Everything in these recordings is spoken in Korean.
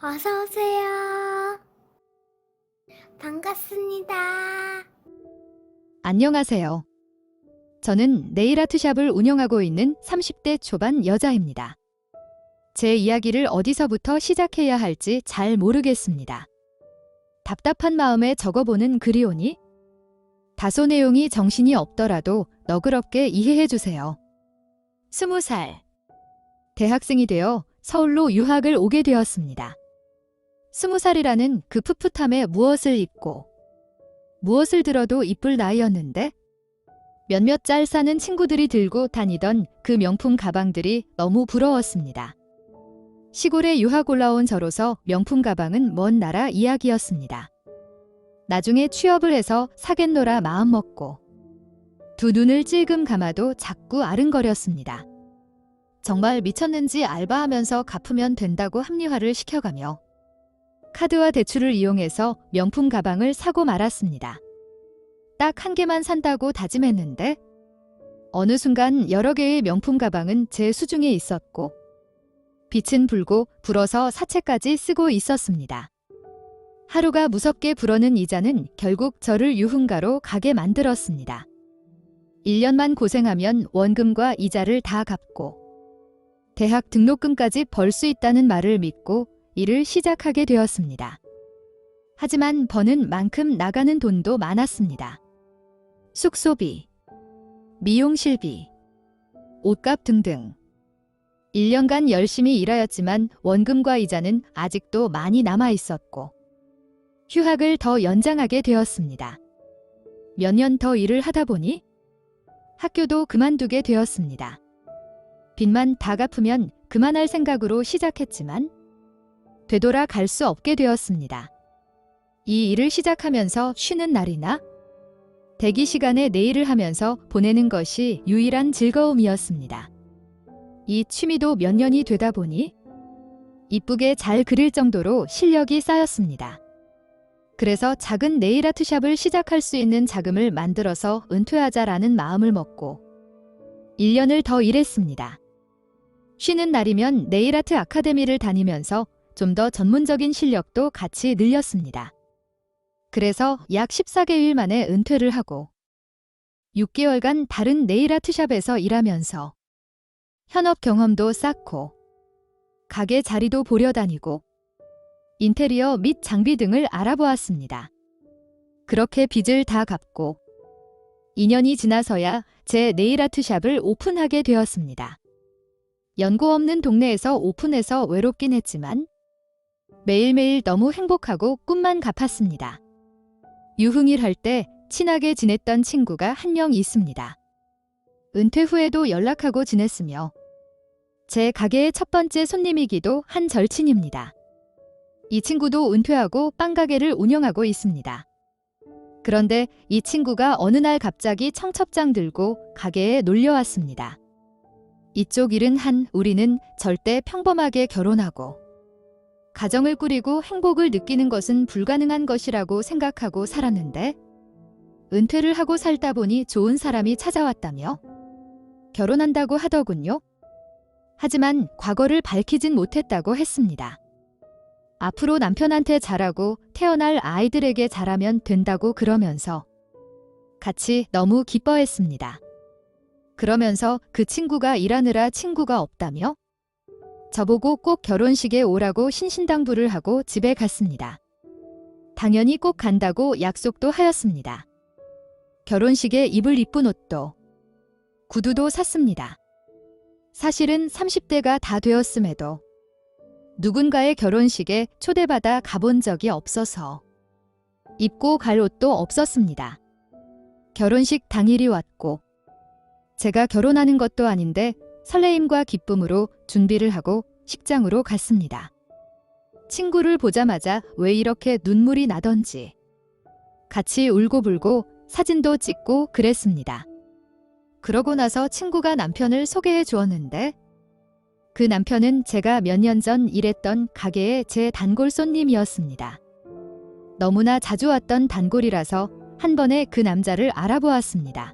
어서 오세요. 반갑습니다. 안녕하세요. 저는 네일아트샵을 운영하고 있는 30대 초반 여자입니다. 제 이야기를 어디서부터 시작해야 할지 잘 모르겠습니다. 답답한 마음에 적어보는 글이 오니 다소 내용이 정신이 없더라도 너그럽게 이해해 주세요. 20살. 대학생이 되어 서울로 유학을 오게 되었습니다. 20살이라는 그 풋풋함에 무엇을 입고 무엇을 들어도 이쁠 나이였는데 몇몇 짤 사는 친구들이 들고 다니던 그 명품 가방들이 너무 부러웠습니다. 시골에 유학 올라온 저로서 명품 가방은 먼 나라 이야기였습니다. 나중에 취업을 해서 사겠노라 마음먹고 두 눈을 찔끔 감아도 자꾸 아른거렸습니다. 정말 미쳤는지 알바하면서 갚으면 된다고 합리화를 시켜가며 카드와 대출을 이용해서 명품 가방을 사고 말았습니다. 딱 한 개만 산다고 다짐했는데 어느 순간 여러 개의 명품 가방은 제 수중에 있었고 빛은 불고 불어서 사채까지 쓰고 있었습니다. 하루가 무섭게 불어는 이자는 결국 저를 유흥가로 가게 만들었습니다. 1년만 고생하면 원금과 이자를 다 갚고 대학 등록금까지 벌 수 있다는 말을 믿고 일을 시작하게 되었습니다. 하지만 버는 만큼 나가는 돈도 많았습니다. 숙소비, 미용실비, 옷값 등등. 1년간 열심히 일하였지만 원금과 이자는 아직도 많이 남아 있었고 휴학을 더 연장하게 되었습니다. 몇 년 더 일을 하다 보니 학교도 그만두게 되었습니다. 빚만 다 갚으면 그만할 생각으로 시작했지만 되돌아 갈 수 없게 되었습니다. 이 일을 시작하면서 쉬는 날이나 대기 시간에 네일을 하면서 보내는 것이 유일한 즐거움이었습니다. 이 취미도 몇 년이 되다 보니 이쁘게 잘 그릴 정도로 실력이 쌓였습니다. 그래서 작은 네일아트샵을 시작할 수 있는 자금을 만들어서 은퇴하자라는 마음을 먹고 1년을 더 일했습니다. 쉬는 날이면 네일아트 아카데미를 다니면서 좀 더 전문적인 실력도 같이 늘렸습니다. 그래서 약 14개월 만에 은퇴를 하고 6개월간 다른 네일아트샵에서 일하면서 현업 경험도 쌓고 가게 자리도 보려 다니고 인테리어 및 장비 등을 알아보았습니다. 그렇게 빚을 다 갚고 2년이 지나서야 제 네일아트샵을 오픈하게 되었습니다. 연고 없는 동네에서 오픈해서 외롭긴 했지만 매일매일 너무 행복하고 꿈만 같았습니다. 유흥일 할 때 친하게 지냈던 친구가 한 명 있습니다. 은퇴 후에도 연락하고 지냈으며 제 가게의 첫 번째 손님이기도 한 절친입니다. 이 친구도 은퇴하고 빵가게를 운영하고 있습니다. 그런데 이 친구가 어느 날 갑자기 청첩장 들고 가게에 놀려왔습니다. 이쪽 일은 한 우리는 절대 평범하게 결혼하고 가정을 꾸리고 행복을 느끼는 것은 불가능한 것이라고 생각하고 살았는데 은퇴를 하고 살다 보니 좋은 사람이 찾아왔다며 결혼한다고 하더군요. 하지만 과거를 밝히진 못했다고 했습니다. 앞으로 남편한테 잘하고 태어날 아이들에게 잘하면 된다고 그러면서 같이 너무 기뻐했습니다. 그러면서 그 친구가 일하느라 친구가 없다며 저보고 꼭 결혼식에 오라고 신신당부를 하고 집에 갔습니다. 당연히 꼭 간다고 약속도 하였습니다. 결혼식에 입을 이쁜 옷도 구두도 샀습니다. 사실은 30대가 다 되었음에도 누군가의 결혼식에 초대받아 가본 적이 없어서 입고 갈 옷도 없었습니다. 결혼식 당일이 왔고 제가 결혼하는 것도 아닌데 설레임과 기쁨으로 준비를 하고 식장으로 갔습니다. 친구를 보자마자 왜 이렇게 눈물이 나던지 같이 울고불고 사진도 찍고 그랬습니다. 그러고 나서 친구가 남편을 소개해 주었는데 그 남편은 제가 몇 년 전 일했던 가게의 제 단골 손님이었습니다. 너무나 자주 왔던 단골이라서 한 번에 그 남자를 알아보았습니다.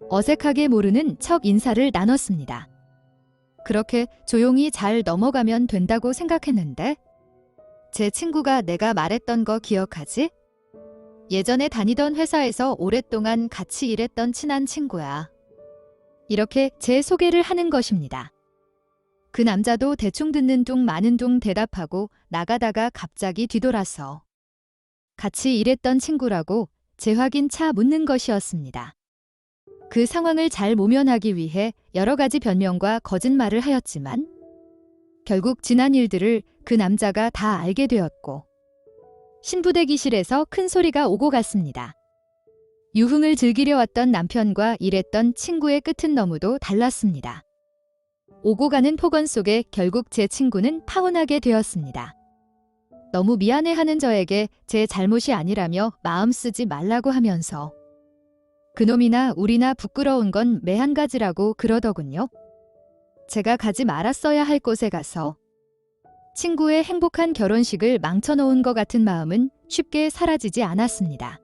어색하게 모르는 척 인사를 나눴습니다. 그렇게 조용히 잘 넘어가면 된다고 생각했는데 제 친구가 내가 말했던 거 기억하지? 예전에 다니던 회사에서 오랫동안 같이 일했던 친한 친구야. 이렇게 제 소개를 하는 것입니다. 그 남자도 대충 듣는 둥 마는 둥 대답하고 나가다가 갑자기 뒤돌아서 같이 일했던 친구라고 재확인차 묻는 것이었습니다. 그 상황을 잘 모면하기 위해 여러 가지 변명과 거짓말을 하였지만 결국 지난 일들을 그 남자가 다 알게 되었고 신부대기실에서 큰 소리가 오고 갔습니다. 유흥을 즐기려 왔던 남편과 일했던 친구의 끝은 너무도 달랐습니다. 오고 가는 폭언 속에 결국 제 친구는 파혼하게 되었습니다. 너무 미안해하는 저에게 제 잘못이 아니라며 마음 쓰지 말라고 하면서 그놈이나 우리나 부끄러운 건 매 한 가지라고 그러더군요. 제가 가지 말았어야 할 곳에 가서 친구의 행복한 결혼식을 망쳐놓은 것 같은 마음은 쉽게 사라지지 않았습니다.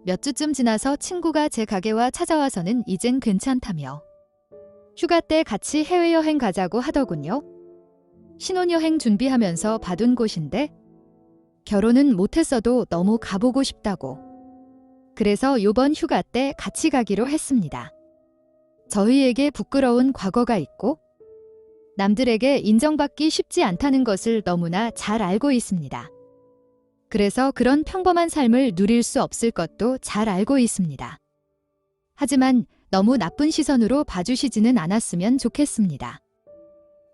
몇 주쯤 지나서 친구가 제 가게와 찾아와서는 이젠 괜찮다며 휴가 때 같이 해외여행 가자고 하더군요. 신혼여행 준비하면서 봐둔 곳인데 결혼은 못했어도 너무 가보고 싶다고. 그래서 요번 휴가 때 같이 가기로 했습니다. 저희에게 부끄러운 과거가 있고 남들에게 인정받기 쉽지 않다는 것을 너무나 잘 알고 있습니다. 그래서 그런 평범한 삶을 누릴 수 없을 것도 잘 알고 있습니다. 하지만 너무 나쁜 시선으로 봐주시지는 않았으면 좋겠습니다.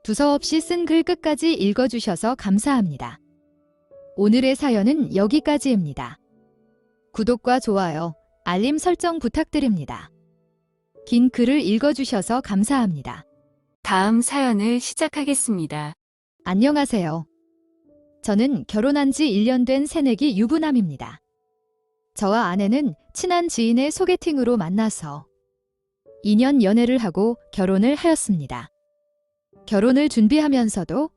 두서없이 쓴 글 끝까지 읽어주셔서 감사합니다. 오늘의 사연은 여기까지입니다. 구독과 좋아요, 알림 설정 부탁드립니다. 긴 글을 읽어주셔서 감사합니다. 다음 사연을 시작하겠습니다. 안녕하세요. 저는 결혼한 지 1년 된 새내기 유부남입니다. 저와 아내는 친한 지인의 소개팅으로 만나서 2년 연애를 하고 결혼을 하였습니다. 결혼을 준비하면서도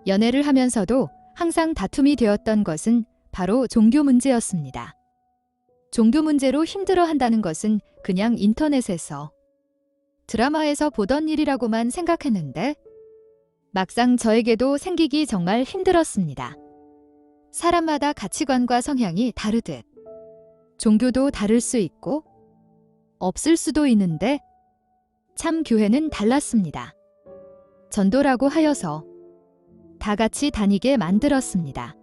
연애를 하면서도 항상 다툼이 되었던 것은 바로 종교 문제였습니다. 종교 문제로 힘들어한다는 것은 그냥 인터넷에서 드라마에서 보던 일이라고만 생각했는데 막상 저에게도 생기기 정말 힘들었습니다. 사람마다 가치관과 성향이 다르듯 종교도 다를 수 있고 없을 수도 있는데 참 교회는 달랐습니다. 전도라고 하여서 다 같이 다니게 만들었습니다.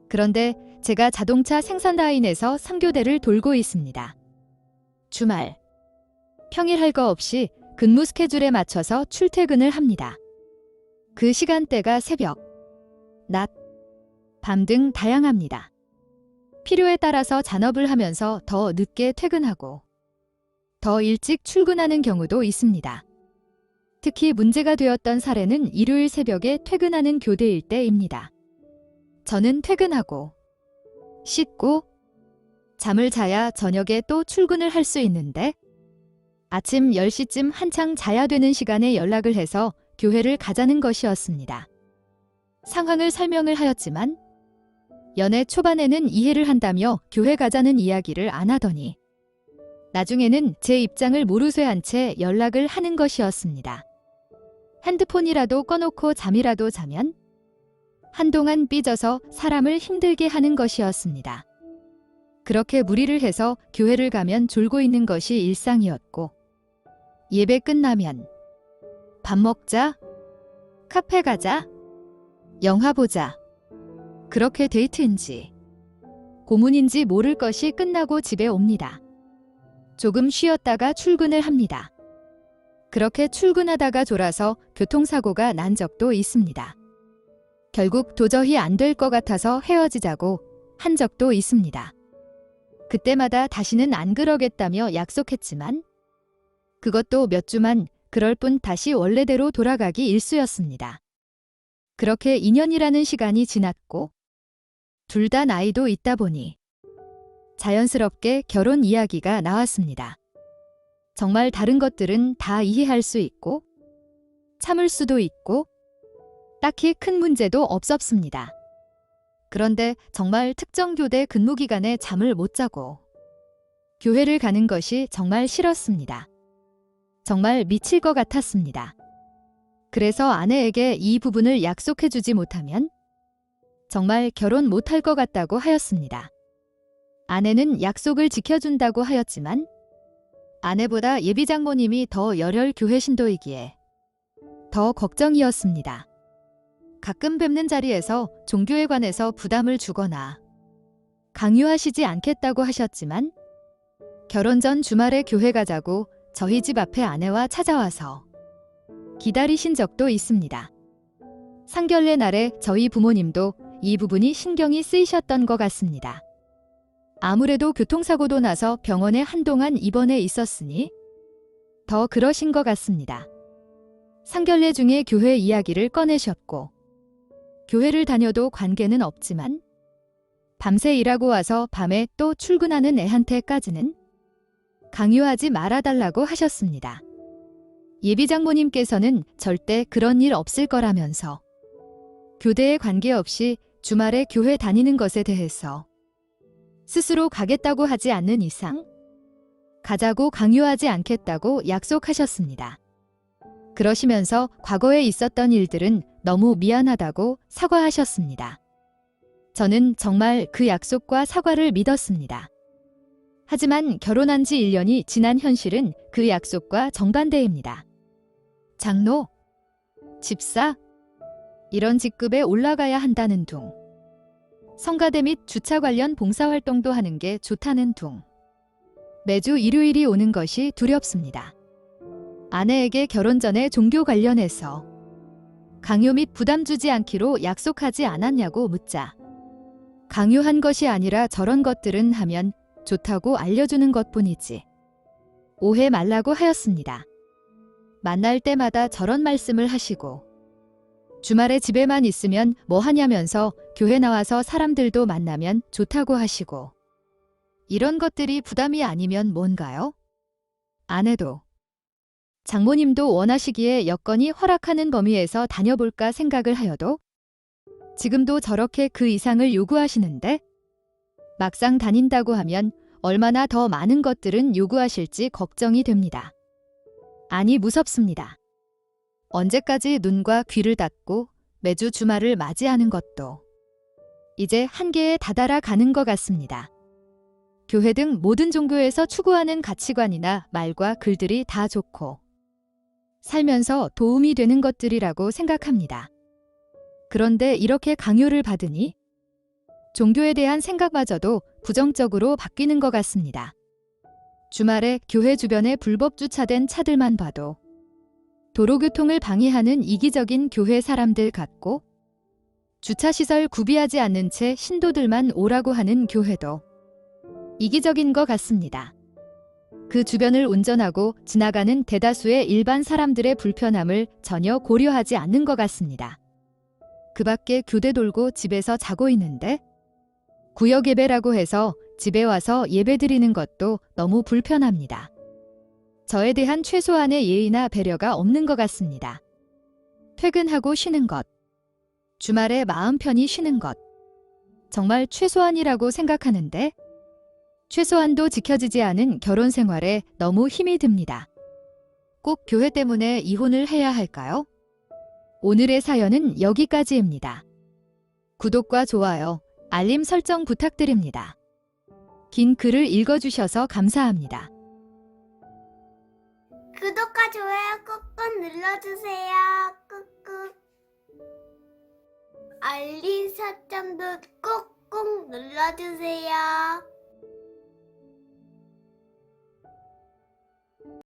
그런데 제가 자동차 생산 라인에서 3교대를 돌고 있습니다. 주말, 평일 할 거 없이 근무 스케줄에 맞춰서 출퇴근을 합니다. 그 시간대가 새벽, 낮, 밤 등 다양합니다. 필요에 따라서 잔업을 하면서 더 늦게 퇴근하고 더 일찍 출근하는 경우도 있습니다. 특히 문제가 되었던 사례는 일요일 새벽에 퇴근하는 교대일 때입니다. 저는 퇴근하고 씻고 잠을 자야 저녁에 또 출근을 할 수 있는데 아침 10시쯤 한창 자야 되는 시간에 연락을 해서 교회를 가자는 것이었습니다. 상황을 설명을 하였지만 연애 초반에는 이해를 한다며 교회 가자는 이야기를 안 하더니 나중에는 제 입장을 모르쇠한 채 연락을 하는 것이었습니다. 핸드폰이라도 꺼놓고 잠이라도 자면 한동안 삐져서 사람을 힘들게 하는 것이었습니다. 그렇게 무리를 해서 교회를 가면 졸고 있는 것이 일상이었고 예배 끝나면 밥 먹자, 카페 가자, 영화 보자. 그렇게 데이트인지 고문인지 모를 것이 끝나고 집에 옵니다. 조금 쉬었다가 출근을 합니다. 그렇게 출근하다가 졸아서 교통사고가 난 적도 있습니다. 결국 도저히 안 될 것 같아서 헤어지자고 한 적도 있습니다. 그때마다 다시는 안 그러겠다며 약속했지만 그것도 몇 주만 그럴 뿐 다시 원래대로 돌아가기 일쑤였습니다. 그렇게 2년이라는 시간이 지났고 둘 다 나이도 있다 보니 자연스럽게 결혼 이야기가 나왔습니다. 정말 다른 것들은 다 이해할 수 있고 참을 수도 있고 딱히 큰 문제도 없었습니다. 그런데 정말 특정 교대 근무 기간에 잠을 못 자고 교회를 가는 것이 정말 싫었습니다. 정말 미칠 것 같았습니다. 그래서 아내에게 이 부분을 약속해주지 못하면 정말 결혼 못할 것 같다고 하였습니다. 아내는 약속을 지켜준다고 하였지만 아내보다 예비장모님이 더 열혈 교회 신도이기에 더 걱정이었습니다. 가끔 뵙는 자리에서 종교에 관해서 부담을 주거나 강요하시지 않겠다고 하셨지만 결혼 전 주말에 교회 가자고 저희 집 앞에 아내와 찾아와서 기다리신 적도 있습니다. 상견례 날에 저희 부모님도 이 부분이 신경이 쓰이셨던 것 같습니다. 아무래도 교통사고도 나서 병원에 한동안 입원해 있었으니 더 그러신 것 같습니다. 상견례 중에 교회 이야기를 꺼내셨고 교회를 다녀도 관계는 없지만 밤새 일하고 와서 밤에 또 출근하는 애한테까지는 강요하지 말아달라고 하셨습니다. 예비장모님께서는 절대 그런 일 없을 거라면서 교대에 관계없이 주말에 교회 다니는 것에 대해서 스스로 가겠다고 하지 않는 이상 가자고 강요하지 않겠다고 약속하셨습니다. 그러시면서 과거에 있었던 일들은 너무 미안하다고 사과하셨습니다. 저는 정말 그 약속과 사과를 믿었습니다. 하지만 결혼한 지 1년이 지난 현실은 그 약속과 정반대입니다. 장로, 집사, 이런 직급에 올라가야 한다는 둥. 성가대 및 주차 관련 봉사활동도 하는 게 좋다는 둥. 매주 일요일이 오는 것이 두렵습니다. 아내에게 결혼 전에 종교 관련해서 강요 및 부담 주지 않기로 약속하지 않았냐고 묻자 강요한 것이 아니라 저런 것들은 하면 좋다고 알려주는 것뿐이지 오해 말라고 하였습니다. 만날 때마다 저런 말씀을 하시고 주말에 집에만 있으면 뭐 하냐면서 교회 나와서 사람들도 만나면 좋다고 하시고 이런 것들이 부담이 아니면 뭔가요? 아내도 장모님도 원하시기에 여건이 허락하는 범위에서 다녀볼까 생각을 하여도 지금도 저렇게 그 이상을 요구하시는데 막상 다닌다고 하면 얼마나 더 많은 것들은 요구하실지 걱정이 됩니다. 아니 무섭습니다. 언제까지 눈과 귀를 닫고 매주 주말을 맞이하는 것도 이제 한계에 다다라 가는 것 같습니다. 교회 등 모든 종교에서 추구하는 가치관이나 말과 글들이 다 좋고 살면서 도움이 되는 것들이라고 생각합니다. 그런데 이렇게 강요를 받으니 종교에 대한 생각마저도 부정적으로 바뀌는 것 같습니다. 주말에 교회 주변에 불법 주차된 차들만 봐도 도로교통을 방해하는 이기적인 교회 사람들 같고 주차시설 구비하지 않는 채 신도들만 오라고 하는 교회도 이기적인 것 같습니다. 그 주변을 운전하고 지나가는 대다수의 일반 사람들의 불편함을 전혀 고려하지 않는 것 같습니다. 그 밖에 교대 돌고 집에서 자고 있는데 구역 예배라고 해서 집에 와서 예배 드리는 것도 너무 불편합니다. 저에 대한 최소한의 예의나 배려가 없는 것 같습니다. 퇴근하고 쉬는 것, 주말에 마음 편히 쉬는 것, 정말 최소한이라고 생각하는데 최소한도 지켜지지 않은 결혼 생활에 너무 힘이 듭니다. 꼭 교회 때문에 이혼을 해야 할까요? 오늘의 사연은 여기까지입니다. 구독과 좋아요, 알림 설정 부탁드립니다. 긴 글을 읽어주셔서 감사합니다. 구독과 좋아요 꾹꾹 눌러주세요. 꾹꾹. 알림 설정도 꾹꾹 눌러주세요.